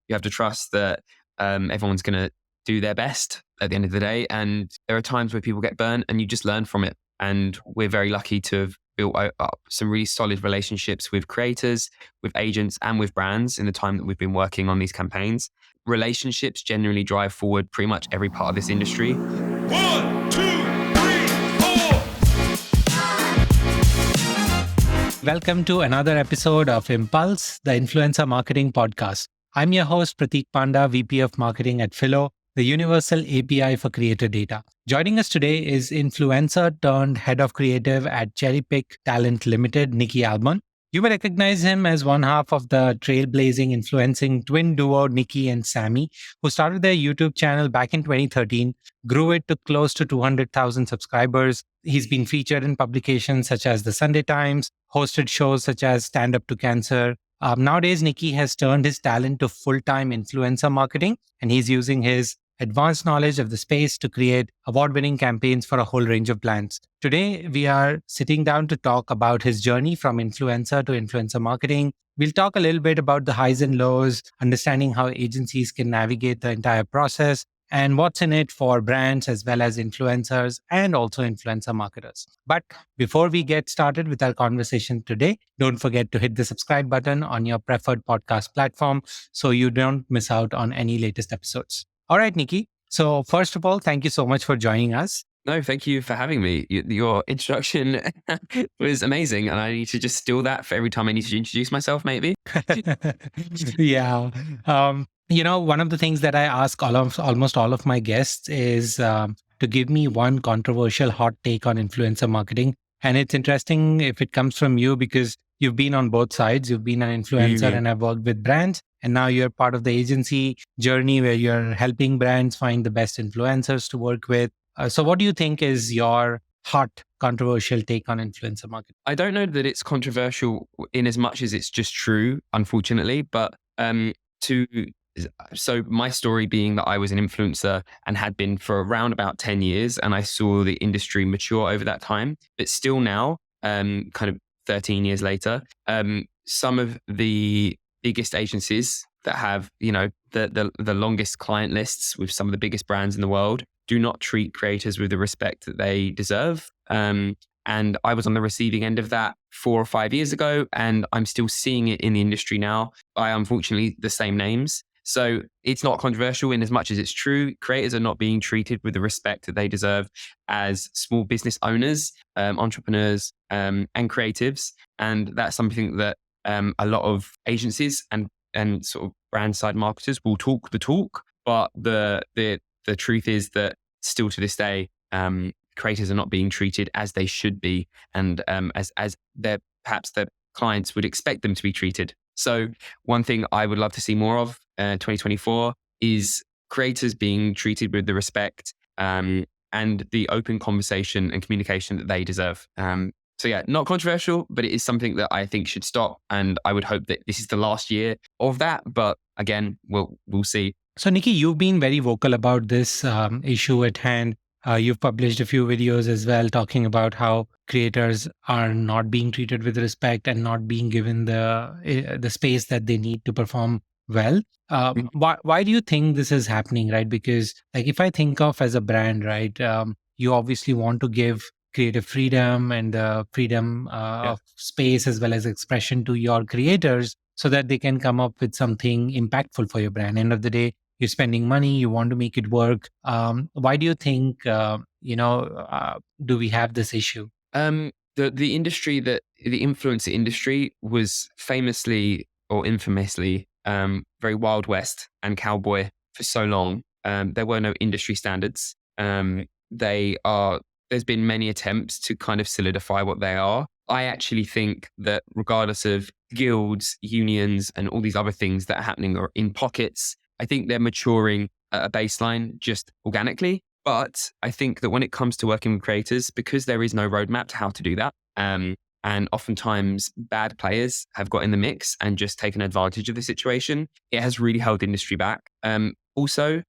You have to trust that everyone's going to do their best at the end of the day. And there are times where people get burnt and you just learn from it. And we're very lucky to have built up some really solid relationships with creators, with agents, and with brands in the time that we've been working on these campaigns. Relationships generally drive forward pretty much every part of this industry. 1, 2, 3, 4. Welcome to another episode of Impulse, the Influencer Marketing Podcast. I'm your host, Prateek Panda, VP of Marketing at Phyllo, the universal API for creator data. Joining us today is influencer turned head of creative at Cherry Pick Talent Limited, Niki Albon. You may recognize him as one half of the trailblazing influencing twin duo Niki and Sammy, who started their YouTube channel back in 2013, grew it to close to 200,000 subscribers. He's been featured in publications such as the Sunday Times, hosted shows such as Stand Up to Cancer. Nowadays, Niki has turned his talent to full-time influencer marketing, and he's using his advanced knowledge of the space to create award-winning campaigns for a whole range of brands. Today, we are sitting down to talk about his journey from influencer to influencer marketing. We'll talk a little bit about the highs and lows, understanding how agencies can navigate the entire process, and what's in it for brands as well as influencers and also influencer marketers. But before we get started with our conversation today, don't forget to hit the subscribe button on your preferred podcast platform so you don't miss out on any latest episodes. All right, Niki. So first of all, thank you so much for joining us. No, thank you for having me. Your introduction was amazing. And I need to just steal that for every time I need to introduce myself, maybe. Yeah. One of the things that I ask almost all of my guests is to give me one controversial hot take on influencer marketing. And it's interesting if it comes from you because you've been on both sides. You've been an influencer and have worked with brands. And now you're part of the agency journey where you're helping brands find the best influencers to work with. So what do you think is your hot controversial take on influencer marketing? I don't know that it's controversial in as much as it's just true, unfortunately. But so my story being that I was an influencer and had been for around about 10 years, and I saw the industry mature over that time. But still now, kind of 13 years later, some of the biggest agencies that have, the longest client lists with some of the biggest brands in the world do not treat creators with the respect that they deserve. And I was on the receiving end of that 4 or 5 years ago, and I'm still seeing it in the industry now by, unfortunately, the same names. So it's not controversial in as much as it's true. Creators are not being treated with the respect that they deserve as small business owners, entrepreneurs, and creatives. And that's something that a lot of agencies and sort of brand side marketers will talk the talk, but the truth is that still to this day, creators are not being treated as they should be, and as perhaps their clients would expect them to be treated. So one thing I would love to see more of 2024 is creators being treated with the respect and the open conversation and communication that they deserve. So yeah, not controversial, but it is something that I think should stop. And I would hope that this is the last year of that. But again, we'll see. So Niki, you've been very vocal about this issue at hand. You've published a few videos as well talking about how creators are not being treated with respect and not being given the space that they need to perform well. Why do you think this is happening, right? Because like if I think of as a brand, right, you obviously want to give creative freedom and the freedom of space as well as expression to your creators so that they can come up with something impactful for your brand. End of the day, you're spending money, you want to make it work. Why do you think, do we have this issue? The industry, the influencer industry was famously or infamously very Wild West and cowboy for so long. There were no industry standards. There's been many attempts to kind of solidify what they are. I actually think that regardless of guilds, unions, and all these other things that are happening or in pockets, I think they're maturing at a baseline just organically. But I think that when it comes to working with creators, because there is no roadmap to how to do that, and oftentimes bad players have got in the mix and just taken advantage of the situation, it has really held the industry back. Also,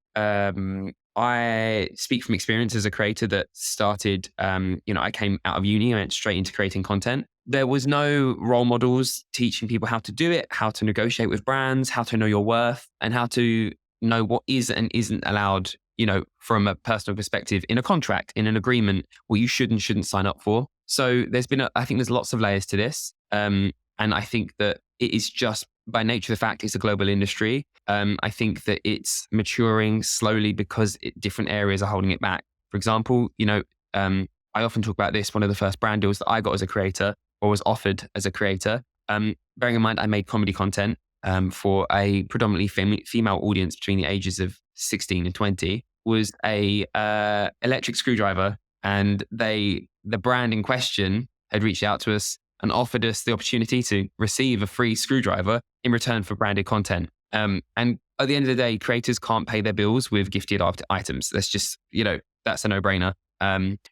I speak from experience as a creator that started, I came out of uni, I went straight into creating content. there was no role models teaching people how to do it, how to negotiate with brands, how to know your worth, and how to know what is and isn't allowed, from a personal perspective in a contract, in an agreement, what you should and shouldn't sign up for. So I think there's lots of layers to this. And I think that it is just by nature of the fact it's a global industry. I think that it's maturing slowly because different areas are holding it back. For example, I often talk about this. One of the first brand deals that I got as a creator or was offered as a creator, bearing in mind I made comedy content for a predominantly female audience between the ages of 16 and 20, was a electric screwdriver. And the brand in question had reached out to us and offered us the opportunity to receive a free screwdriver in return for branded content. And at the end of the day, creators can't pay their bills with gifted items. That's just, that's a no-brainer.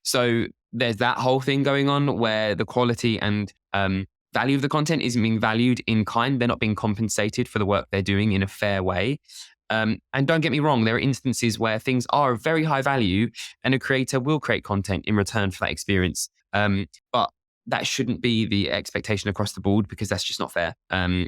So there's that whole thing going on where the quality and value of the content isn't being valued in kind. They're not being compensated for the work they're doing in a fair way. And don't get me wrong, there are instances where things are of very high value and a creator will create content in return for that experience. But that shouldn't be the expectation across the board because that's just not fair.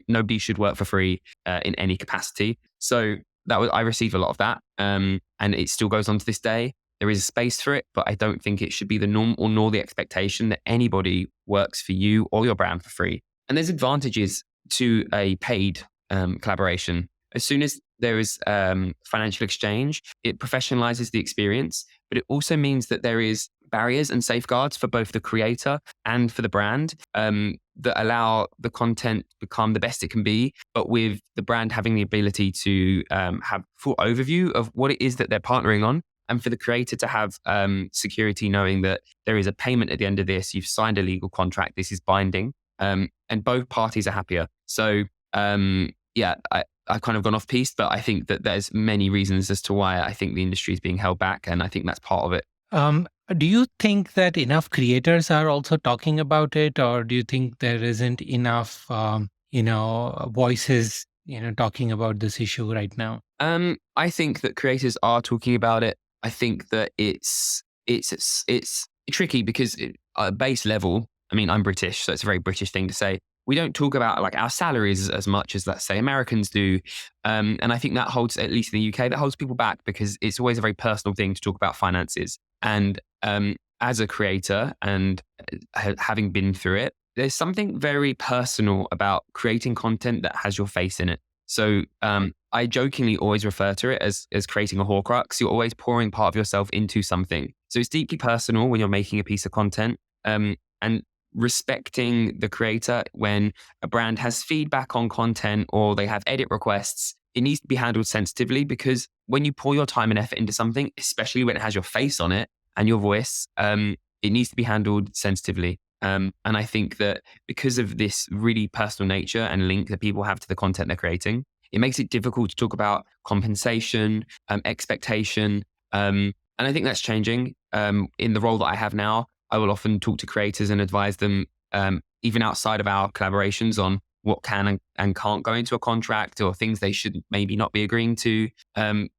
Nobody should work for free in any capacity. So I receive a lot of that, and it still goes on to this day. There is a space for it, but I don't think it should be the norm or nor the expectation that anybody works for you or your brand for free. And there's advantages to a paid collaboration. As soon as there is financial exchange, it professionalizes the experience, but it also means that there is barriers and safeguards for both the creator and for the brand that allow the content to become the best it can be, but with the brand having the ability to have full overview of what it is that they're partnering on, and for the creator to have security knowing that there is a payment at the end of this, you've signed a legal contract, this is binding, and both parties are happier. So I've kind of gone off piste, but I think that there's many reasons as to why I think the industry is being held back, and I think that's part of it. Do you think that enough creators are also talking about it, or do you think there isn't enough, voices, talking about this issue right now? I think that creators are talking about it. I think that it's tricky because at base level, I mean, I'm British, so it's a very British thing to say. We don't talk about like our salaries as much as, let's say, Americans do. And I think that holds, at least in the UK, that holds people back because it's always a very personal thing to talk about finances. And as a creator and having been through it, there's something very personal about creating content that has your face in it. So I jokingly always refer to it as creating a Horcrux. You're always pouring part of yourself into something. So it's deeply personal when you're making a piece of content. And respecting the creator when a brand has feedback on content or they have edit requests, it needs to be handled sensitively, because when you pour your time and effort into something, especially when it has your face on it and your voice, it needs to be handled sensitively. And I think that because of this really personal nature and link that people have to the content they're creating, it makes it difficult to talk about compensation, expectation. And I think that's changing. In the role that I have now, I will often talk to creators and advise them, even outside of our collaborations, on what can and can't go into a contract or things they should maybe not be agreeing to,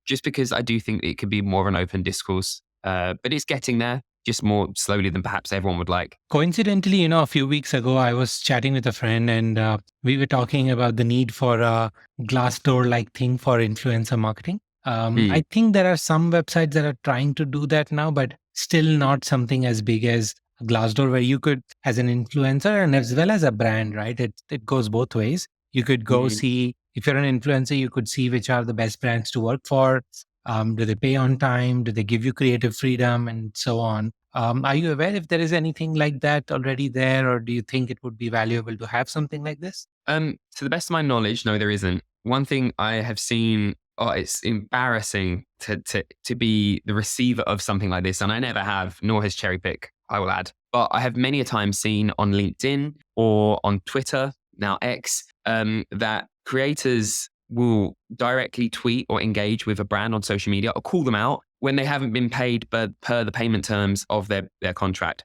just because I do think it could be more of an open discourse. But it's getting there, just more slowly than perhaps everyone would like. Coincidentally, a few weeks ago, I was chatting with a friend and we were talking about the need for a Glassdoor-like thing for influencer marketing. I think there are some websites that are trying to do that now, but still not something as big as Glassdoor, where you could, as an influencer and as well as a brand, right? It goes both ways. You could go see, if you're an influencer, you could see which are the best brands to work for. Do they pay on time? Do they give you creative freedom and so on? Are you aware if there is anything like that already there, or do you think it would be valuable to have something like this? To the best of my knowledge, no, there isn't. One thing I have seen, it's embarrassing to be the receiver of something like this. And I never have, nor has Cherry Pick, I will add. But I have many a time seen on LinkedIn or on Twitter, now X, that creators will directly tweet or engage with a brand on social media or call them out when they haven't been paid per the payment terms of their contract.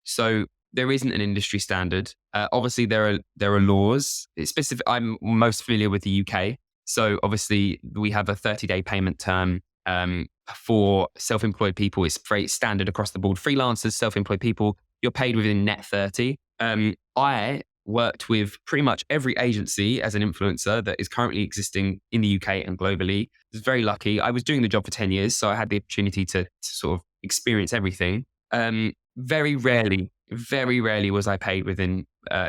So there isn't an industry standard. Obviously, there are laws. I'm most familiar with the UK. So obviously, we have a 30-day payment term for self-employed people. It's very standard across the board. Freelancers, self-employed people, you're paid within net 30. I worked with pretty much every agency as an influencer that is currently existing in the UK and globally. I was very lucky. I was doing the job for 10 years, so I had the opportunity to sort of experience everything. Very rarely was I paid within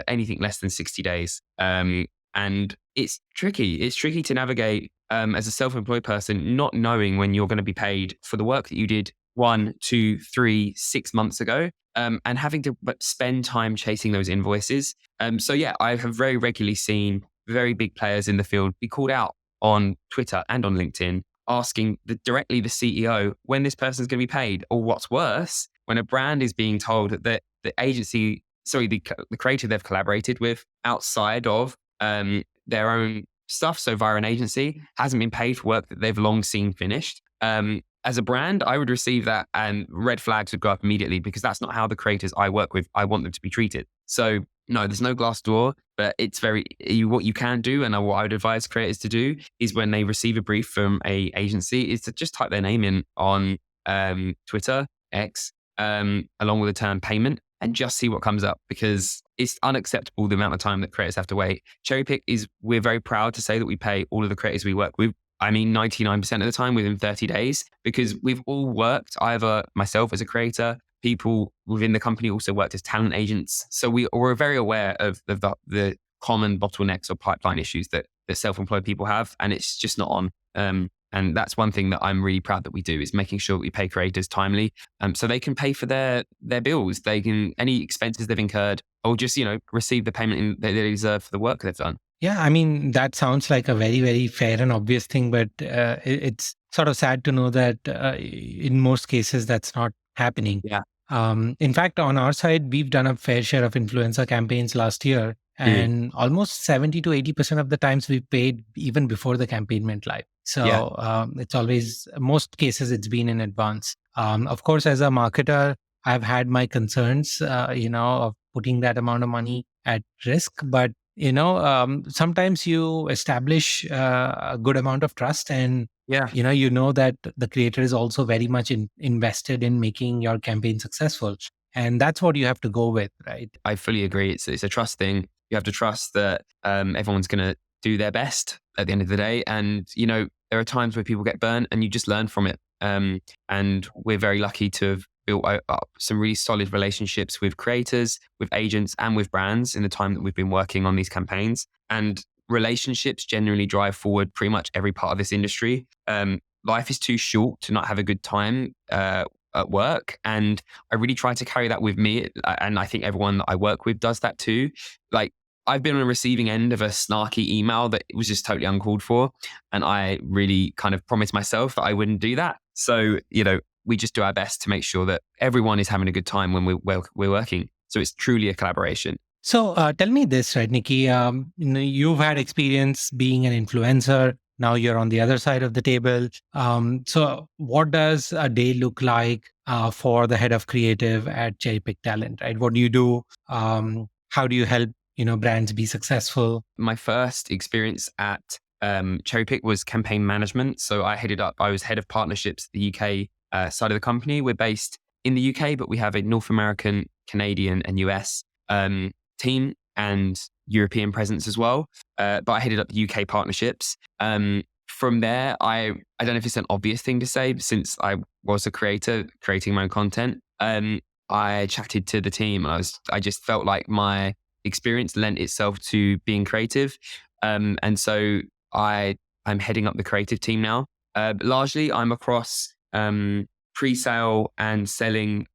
anything less than 60 days. And it's tricky. It's tricky to navigate as a self-employed person, not knowing when you're going to be paid for the work that you did 1, 2, 3, 6 months ago, and having to spend time chasing those invoices. So yeah, I have very regularly seen very big players in the field be called out on Twitter and on LinkedIn, asking directly the CEO when this person's going to be paid, or what's worse, when a brand is being told that the agency, the creator they've collaborated with outside of their own stuff, so via an agency, hasn't been paid for work that they've long seen finished. As a brand, I would receive that and red flags would go up immediately, because that's not how the creators I work with, I want them to be treated. So no, there's no glass door, but it's what you can do, and what I would advise creators to do is, when they receive a brief from a agency, is to just type their name in on Twitter, X, along with the term payment, and just see what comes up, because it's unacceptable the amount of time that creators have to wait. We're very proud to say that we pay all of the creators we work with, 99% of the time, within 30 days, because we've all worked, either myself as a creator, people within the company also worked as talent agents. So we're very aware of the common bottlenecks or pipeline issues that self-employed people have, and it's just not on. And that's one thing that I'm really proud that we do, is making sure that we pay creators timely, so they can pay for their bills. They can, any expenses they've incurred, or just, receive the payment that they deserve for the work they've done. Yeah, that sounds like a very, very fair and obvious thing, but it's sort of sad to know that in most cases that's not happening. Yeah. In fact, on our side, we've done a fair share of influencer campaigns last year, and almost 70 to 80% of the times we paid even before the campaign went live. So it's always, most cases, it's been in advance. Of course, as a marketer, I've had my concerns, of putting that amount of money at risk, but sometimes you establish a good amount of trust, and that the creator is also very much invested in making your campaign successful, and that's what you have to go with, right? I fully agree. It's a trust thing. You have to trust that everyone's going to do their best at the end of the day, and there are times where people get burnt, and you just learn from it. And we're very lucky to have built up some really solid relationships with creators, with agents, and with brands in the time that we've been working on these campaigns. And relationships generally drive forward pretty much every part of this industry. Life is too short to not have a good time at work, and I really try to carry that with me. And I think everyone that I work with does that too. Like, I've been on the receiving end of a snarky email that was just totally uncalled for, and I really kind of promised myself that I wouldn't do that. So, we just do our best to make sure that everyone is having a good time when we're working. So it's truly a collaboration. So tell me this, right, Niki? You've had experience being an influencer. Now you're on the other side of the table. So what does a day look like for the head of creative at Cherry Pick Talent, right? What do you do? How do you help brands be successful? My first experience at Cherry Pick was campaign management. So I was head of partnerships at the UK side of the company. We're based in the UK, but we have a North American, Canadian, and US team and European presence as well. But I headed up the UK partnerships. From there, I don't know if it's an obvious thing to say, but since I was a creator creating my own content, I chatted to the team, and I just felt like my experience lent itself to being creative. And so I'm heading up the creative team now. Largely, I'm across pre-sale and selling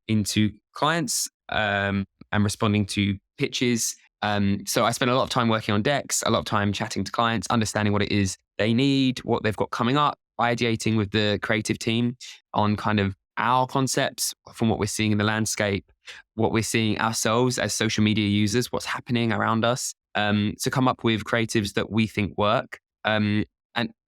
into clients and responding to pitches. So I spend a lot of time working on decks, a lot of time chatting to clients, understanding what it is they need, what they've got coming up, ideating with the creative team on kind of our concepts from what we're seeing in the landscape, what we're seeing ourselves as social media users, what's happening around us, to come up with creatives that we think work. And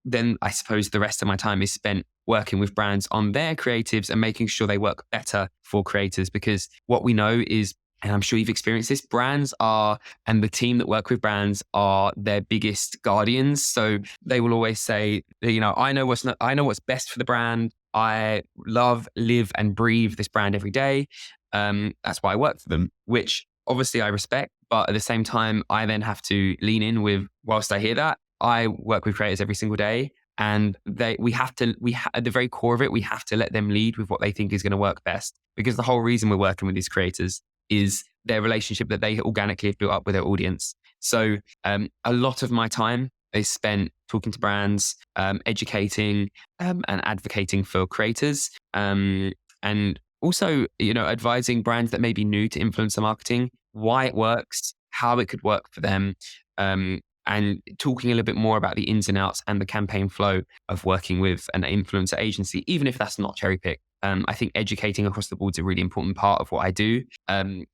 then I suppose the rest of my time is spent working with brands on their creatives and making sure they work better for creators, because what we know is, and I'm sure you've experienced this, brands are, and the team that work with brands are their biggest guardians. So they will always say, I know what's best for the brand. I love, live, and breathe this brand every day. That's why I work for them, which obviously I respect, but at the same time, I then have to lean in with, whilst I hear that, I work with creators every single day. And at the very core of it, we have to let them lead with what they think is going to work best. Because the whole reason we're working with these creators is their relationship that they organically have built up with their audience. So a lot of my time is spent talking to brands, educating and advocating for creators, and also, advising brands that may be new to influencer marketing, why it works, how it could work for them, and talking a little bit more about the ins and outs and the campaign flow of working with an influencer agency, even if that's not cherry picked. I think educating across the board is a really important part of what I do.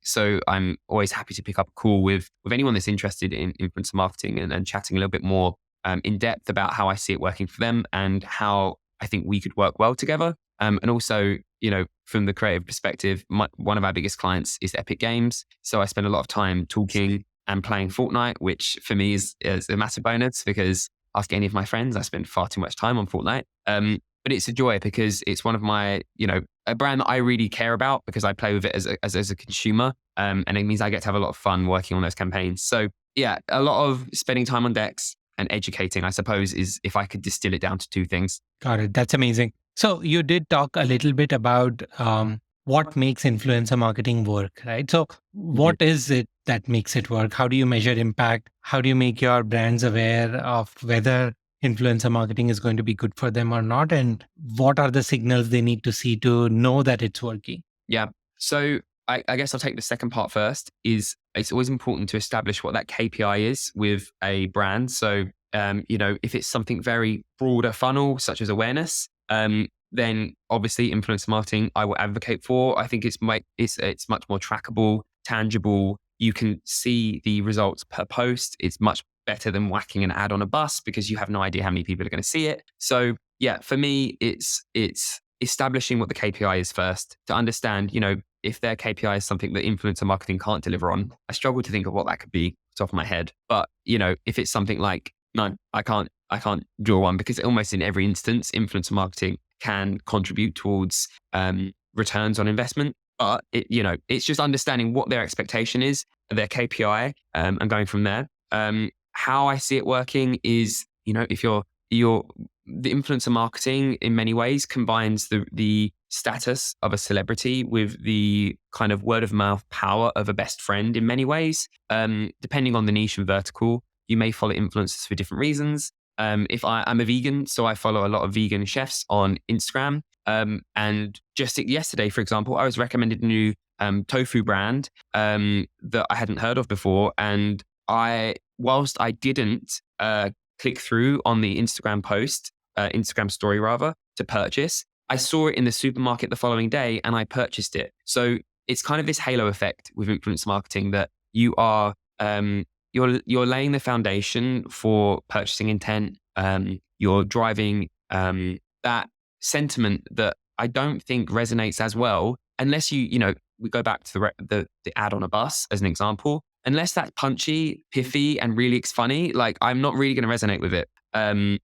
So I'm always happy to pick up a call with anyone that's interested in influencer marketing and chatting a little bit more in depth about how I see it working for them and how I think we could work well together. And also, from the creative perspective, one of our biggest clients is Epic Games. So I spend a lot of time talking and playing Fortnite, which for me is a massive bonus because ask any of my friends, I spend far too much time on Fortnite. But it's a joy because it's one of my, a brand that I really care about because I play with it as a consumer. And it means I get to have a lot of fun working on those campaigns. So yeah, a lot of spending time on decks and educating, I suppose, is if I could distill it down to two things. Got it. That's amazing. So you did talk a little bit about what makes influencer marketing work, right? So what is it that makes it work? How do you measure impact? How do you make your brands aware of whether influencer marketing is going to be good for them or not? And what are the signals they need to see to know that it's working? Yeah. So I guess I'll take the second part first. Is it's always important to establish what that KPI is with a brand. So, if it's something very broader funnel, such as awareness, then obviously influencer marketing I will advocate for. I think it's much more trackable, tangible. You can see the results per post. It's much better than whacking an ad on a bus because you have no idea how many people are going to see it. So yeah, for me, it's establishing what the KPI is first to understand, if their KPI is something that influencer marketing can't deliver on. I struggle to think of what that could be off the top of my head. But, if it's something like, no, I can't draw one because almost in every instance, influencer marketing can contribute towards returns on investment. But it's just understanding what their expectation is, their KPI, and going from there. How I see it working is, if the influencer marketing in many ways combines the status of a celebrity with the kind of word of mouth power of a best friend in many ways. Depending on the niche and vertical, you may follow influencers for different reasons. If I'm a vegan, so I follow a lot of vegan chefs on Instagram. And just yesterday, for example, I was recommended a new tofu brand that I hadn't heard of before. And whilst I didn't click through on the Instagram story rather, to purchase, I saw it in the supermarket the following day and I purchased it. So it's kind of this halo effect with influencer marketing that you are you're laying the foundation for purchasing intent. You're driving that sentiment that I don't think resonates as well unless we go back to the ad on a bus as an example. Unless that's punchy, pithy, and really funny, like I'm not really going to resonate with it. And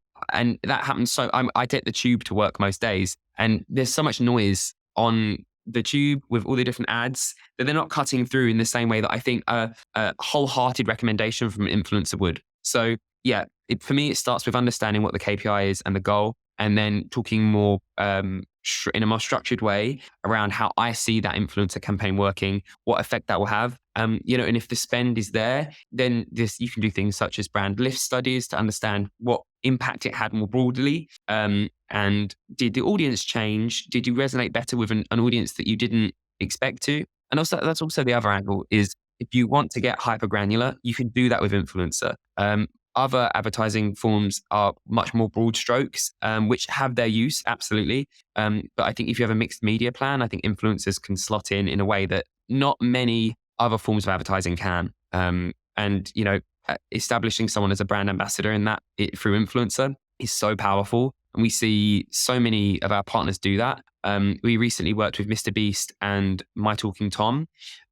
that happens. So I take the tube to work most days, and there's so much noise on the tube with all the different ads that they're not cutting through in the same way that I think a wholehearted recommendation from an influencer would. So yeah, for me, it starts with understanding what the KPI is and the goal, and then talking more in a more structured way around how I see that influencer campaign working, what effect that will have. And if the spend is there, then you can do things such as brand lift studies to understand what impact it had more broadly. And did the audience change? Did you resonate better with an audience that you didn't expect to? And also, that's also the other angle is if you want to get hyper granular, you can do that with influencer. Other advertising forms are much more broad strokes, which have their use, absolutely. But I think if you have a mixed media plan, I think influencers can slot in a way that not many other forms of advertising can. And establishing someone as a brand ambassador through influencer is so powerful. And we see so many of our partners do that. We recently worked with Mr. Beast and My Talking Tom,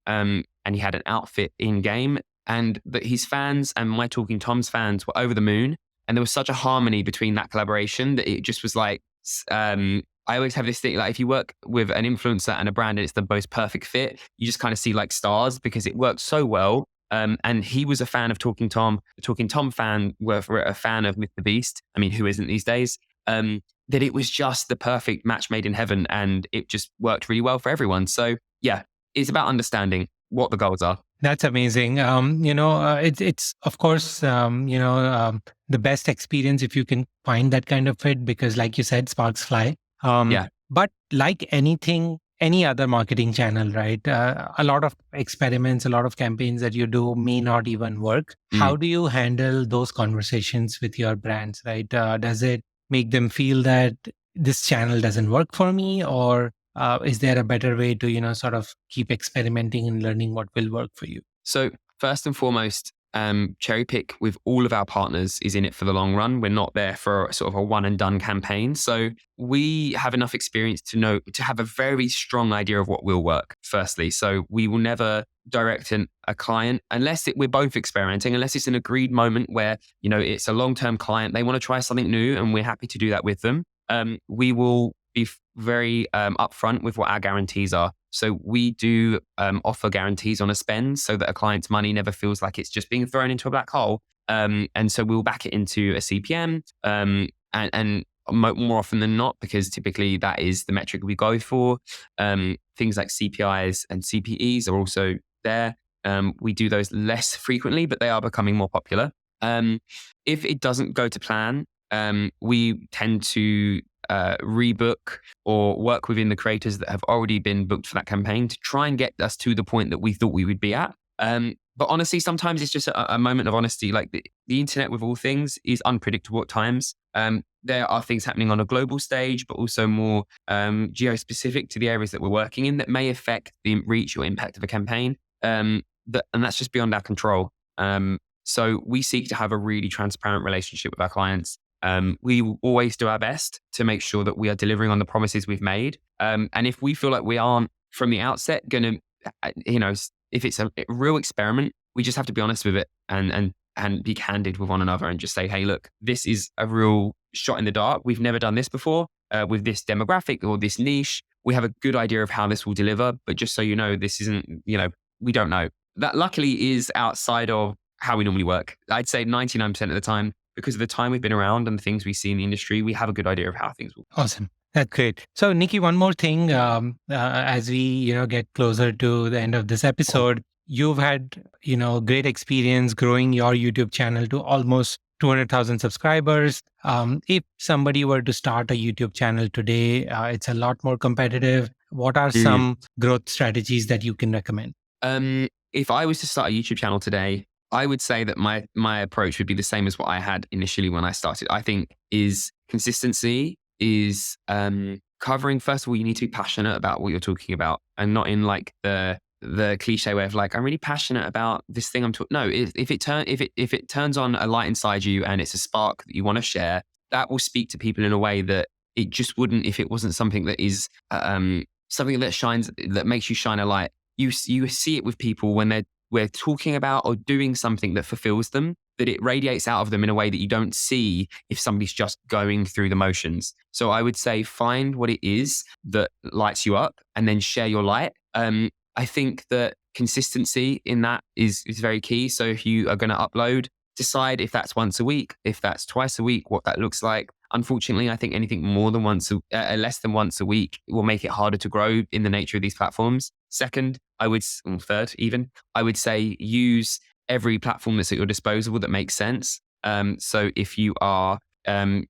and he had an outfit in game. And that his fans and My Talking Tom's fans were over the moon. And there was such a harmony between that collaboration that it just was like, I I always have this thing, like if you work with an influencer and a brand and it's the most perfect fit, you just kind of see like stars because it works so well. And he was a fan of Talking Tom. The Talking Tom fan were a fan of Mr. Beast. I mean, who isn't these days? That it was just the perfect match made in heaven, and it just worked really well for everyone. So yeah, it's about understanding what the goals are. That's amazing. It's of course, the best experience if you can find that kind of fit, because like you said, sparks fly. Yeah. But like anything, any other marketing channel, right? A lot of experiments, a lot of campaigns that you do may not even work. How do you handle those conversations with your brands, right? Does it make them feel that this channel doesn't work for me, or is there a better way to, sort of keep experimenting and learning what will work for you? So first and foremost, cherry pick with all of our partners is in it for the long run. We're not there for sort of a one and done campaign. So we have enough experience to have a very strong idea of what will work, firstly. So we will never direct a client unless we're both experimenting, unless it's an agreed moment where, it's a long-term client. They want to try something new and we're happy to do that with them. We will be very upfront with what our guarantees are. So we do offer guarantees on a spend so that a client's money never feels like it's just being thrown into a black hole. And so we'll back it into a CPM and more often than not, because typically that is the metric we go for. Things like CPIs and CPEs are also there. We do those less frequently, but they are becoming more popular. If it doesn't go to plan, we tend to rebook or work within the creators that have already been booked for that campaign to try and get us to the point that we thought we would be at. But honestly, sometimes it's just a moment of honesty. Like the internet with all things is unpredictable at times. There are things happening on a global stage, but also more geo-specific to the areas that we're working in that may affect the reach or impact of a campaign. And that's just beyond our control. So we seek to have a really transparent relationship with our clients. We will always do our best to make sure that we are delivering on the promises we've made. And if we feel like we aren't from the outset going to, if it's a real experiment, we just have to be honest with it and be candid with one another and just say, hey, look, this is a real shot in the dark. We've never done this before with this demographic or this niche. We have a good idea of how this will deliver, but just so you know, this isn't, we don't know. That luckily is outside of how we normally work. I'd say 99% of the time, because of the time we've been around and the things we see in the industry, we have a good idea of how things will. Awesome. That's great. So, Niki, one more thing, as we, get closer to the end of this episode, you've had, great experience growing your YouTube channel to almost 200,000 subscribers. If somebody were to start a YouTube channel today, it's a lot more competitive. What are some growth strategies that you can recommend? If I was to start a YouTube channel today, I would say that my approach would be the same as what I had initially when I started. I think is consistency, is covering. First of all, you need to be passionate about what you're talking about, and not in like the cliche way of like, I'm really passionate about this thing I'm talking. No, if it turns on a light inside you and it's a spark that you want to share, that will speak to people in a way that it just wouldn't if it wasn't something that is something that makes you shine a light. You see it with people when we're talking about or doing something that fulfills them, that it radiates out of them in a way that you don't see if somebody's just going through the motions. So I would say find what it is that lights you up and then share your light. I think that consistency in that is very key. So if you are going to upload, decide if that's once a week, if that's twice a week, what that looks like. Unfortunately, I think anything more than less than once a week will make it harder to grow in the nature of these platforms. Third even, I would say use every platform that's at your disposal that makes sense. So if you are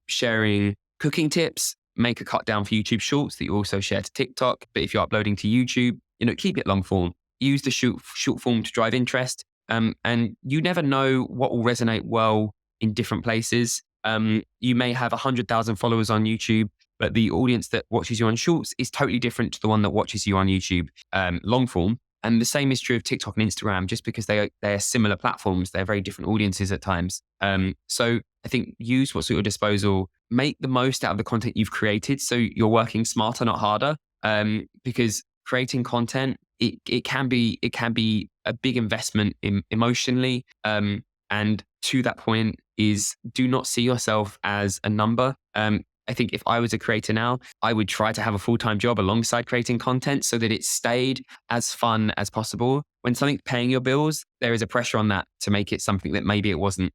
sharing cooking tips, make a cut down for YouTube Shorts that you also share to TikTok. But if you're uploading to YouTube, keep it long form. Use the short form to drive interest. And you never know what will resonate well in different places. You may have 100,000 followers on YouTube, but the audience that watches you on Shorts is totally different to the one that watches you on YouTube long form. And the same is true of TikTok and Instagram. Just because they're similar platforms, they're very different audiences at times. So I think use what's at your disposal. Make the most out of the content you've created, so you're working smarter, not harder. Because creating content, it can be a big investment emotionally. And to that point is, do not see yourself as a number. I think if I was a creator now, I would try to have a full-time job alongside creating content so that it stayed as fun as possible. When something's paying your bills, there is a pressure on that to make it something that maybe it wasn't.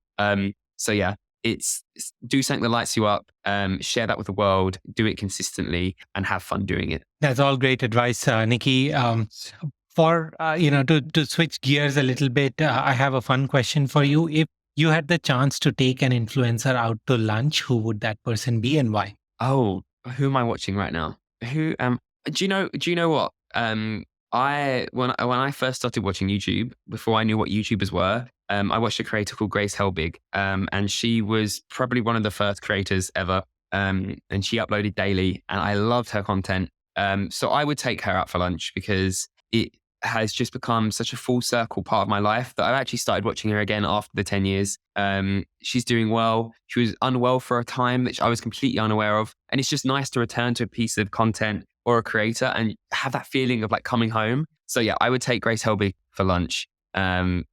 So yeah, it's do something that lights you up, share that with the world, do it consistently, and have fun doing it. That's all great advice, Niki. To switch gears a little bit, I have a fun question for you. If you had the chance to take an influencer out to lunch, who would that person be and why? Oh, who am I watching right now? Who do you know what? When I first started watching YouTube, before I knew what YouTubers were, I watched a creator called Grace Helbig, and she was probably one of the first creators ever. And she uploaded daily, and I loved her content. So I would take her out for lunch because it has just become such a full circle part of my life that I've actually started watching her again after the 10 years. She's doing well. She was unwell for a time that I was completely unaware of. And it's just nice to return to a piece of content or a creator and have that feeling of like coming home. So yeah, I would take Grace Helbig for lunch and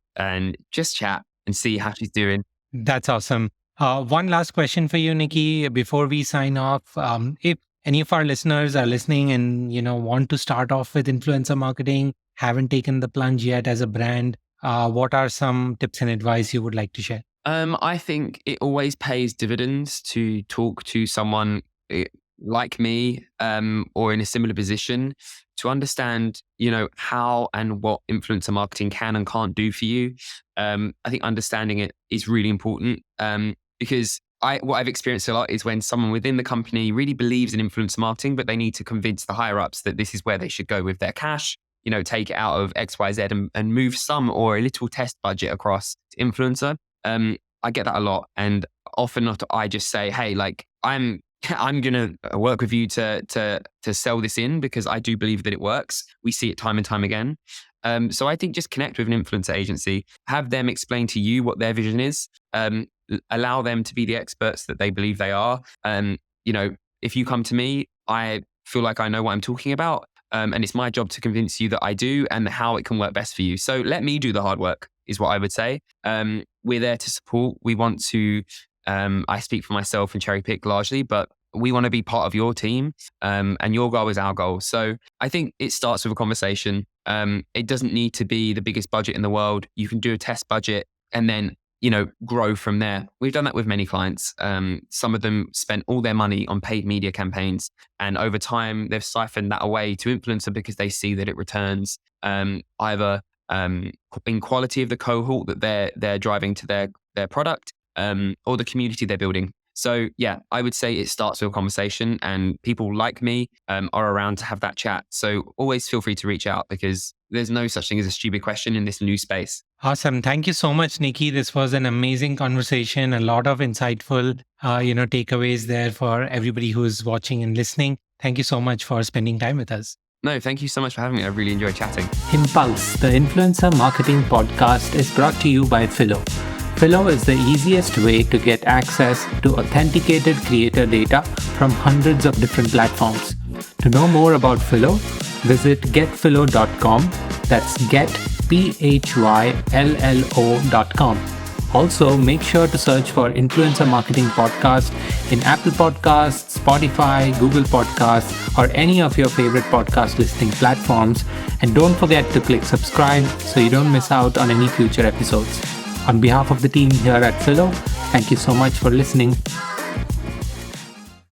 just chat and see how she's doing. That's awesome. One last question for you, Niki, before we sign off. If any of our listeners are listening and, want to start off with influencer marketing, haven't taken the plunge yet as a brand, what are some tips and advice you would like to share? I think it always pays dividends to talk to someone like me or in a similar position to understand, how and what influencer marketing can and can't do for you. I think understanding it is really important because what I've experienced a lot is when someone within the company really believes in influencer marketing, but they need to convince the higher ups that this is where they should go with their cash, take it out of XYZ and move some or a little test budget across to influencer. I get that a lot. And often not, I just say, hey, like I'm going to work with you to sell this in because I do believe that it works. We see it time and time again. So I think just connect with an influencer agency, have them explain to you what their vision is, allow them to be the experts that they believe they are. If you come to me, I feel like I know what I'm talking about. And it's my job to convince you that I do and how it can work best for you. So let me do the hard work is what I would say. We're there to support. We want to, I speak for myself and cherry pick largely, but we want to be part of your team and your goal is our goal. So I think it starts with a conversation. It doesn't need to be the biggest budget in the world. You can do a test budget and then, grow from there. We've done that with many clients. Some of them spent all their money on paid media campaigns. And over time, they've siphoned that away to influencer because they see that it returns either in quality of the cohort that they're driving to their product or the community they're building. So yeah, I would say it starts with a conversation and people like me are around to have that chat. So always feel free to reach out because there's no such thing as a stupid question in this new space. Awesome. Thank you so much, Niki. This was an amazing conversation, a lot of insightful, takeaways there for everybody who's watching and listening. Thank you so much for spending time with us. No, thank you so much for having me. I really enjoyed chatting. Impulse, the influencer marketing podcast, is brought to you by Phyllo. Phyllo is the easiest way to get access to authenticated creator data from hundreds of different platforms. To know more about Phyllo, visit getphyllo.com. That's getphyllo.com. Also, make sure to search for Influencer Marketing Podcast in Apple Podcasts, Spotify, Google Podcasts, or any of your favorite podcast listening platforms. And don't forget to click subscribe so you don't miss out on any future episodes. On behalf of the team here at Phyllo, thank you so much for listening.